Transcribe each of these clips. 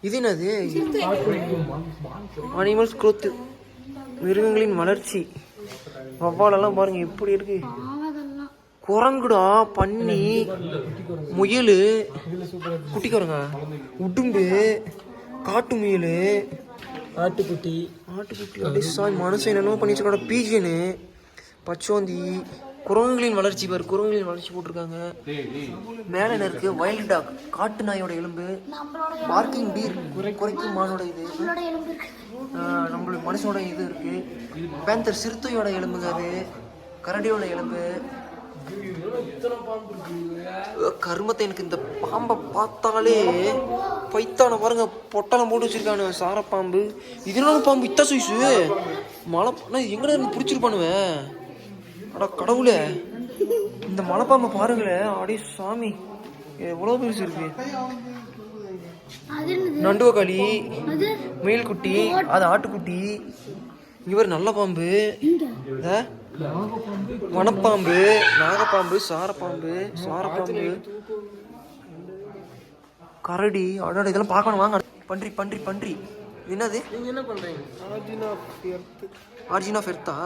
இது என்னது? Animals growth, மிருகங்களின் வளர்ச்சி. வவ்வாலெல்லாம் பாருங்க எப்படி இருக்கு. குரங்குடா, பன்னி, முயல், குட்டி குரங்கா, உடும்பு, காட்டு முயல், ஆட்டுக்குட்டி. அப்படியே மனுஷன் என்னென்னமோ பண்ணி வச்சுக்கோட. பீஜனு, பச்சோந்தி, குரங்குகளின் வளர்ச்சி பாரு, குரங்குகளின் வளர்ச்சி போட்டிருக்காங்க. மேலே என்ன இருக்கு? வைல்ட் டாக், காட்டு நாயோட எலும்பு. பார்க்கிங் டீர், குறைக்கும் மானோட இது. நம்மளுடைய மனுஷனோட இது இருக்கு. பேந்தர், சிறுத்தையோட எலும்புங்க அது. கரடியோட எலும்பு. கருமத்தை, எனக்கு இந்த பாம்பை பார்த்தாலே பைத்தான பாருங்க, பொட்டலம் போட்டு வச்சிருக்கானு. சாரப்பாம்பு. இதனால பாம்பு இத்த சைஸு மலை எங்கடா இருந்து பிடிச்சிருப்பானுவேன். அடா கடவுளே, இந்த மலைப்பாம்பை பாருங்களேன். அடே சாமி, எவ்வளோ பெருசு இருக்கு. நண்டுவக்காளி, முயல்குட்டி, அது ஆட்டுக்குட்டி. இவர் நல்ல பாம்பு, வனப்பாம்பு, நாகப்பாம்பு, சாரப்பாம்பு, கரடி. அடா இதெல்லாம் பார்க்கணும் வாங்க. பன்றி பன்றி பன்றி. என்னது? நீங்க என்ன பண்றீங்க? Origin of எர்த்தா?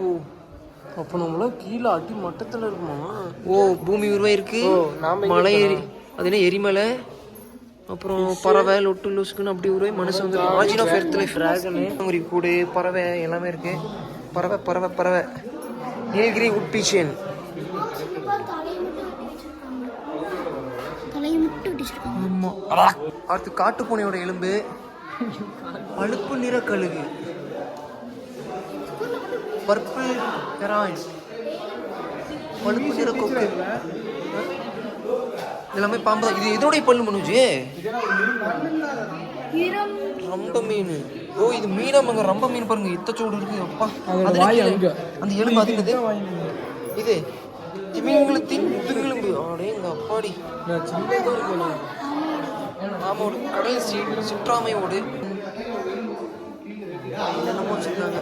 ஓ, அப்போ நம்மள கீழே அடி மட்டத்தில் இருக்குமா? ஓ, பூமி உருவாயிருக்கு. மலை ஏறி, அது என்ன எரிமலை. அப்புறம் பறவை, லொட்டு லொசுக்குன்னு அப்படி உருவாய் மனுஷன் வந்து. Origin of earth life. Dragon, கூடு, பறவை எல்லாமே இருக்கு. பறவை பறவை பறவை. நீலகிரி உட் பீச்சன். அடுத்து காட்டு பூனையோட எலும்பு. பழுப்பு நிற கழுகு. பர்பிள் ஹெராயின், பழுப்பு நிற கொக்கு. எல்லாமே பாம்பு தான். இது எதோடைய பல்லு மனுஜு? ரொம்ப மீன். ஓ, இது மீனம்ங்க. ரொம்ப மீன் பாருங்க, இத்தச்சோடு இருக்கு. அப்பா, அந்த எலும்பு அது என்னது? இது திமிங்கலத்தின் முதுகெலும்பு. ஆடே எங்க அப்பாடி. ஆமாம், கடல் சிற்றாமையோடு என்னென்னமோ வச்சிருக்காங்க.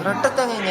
ரட்டத்தாங்க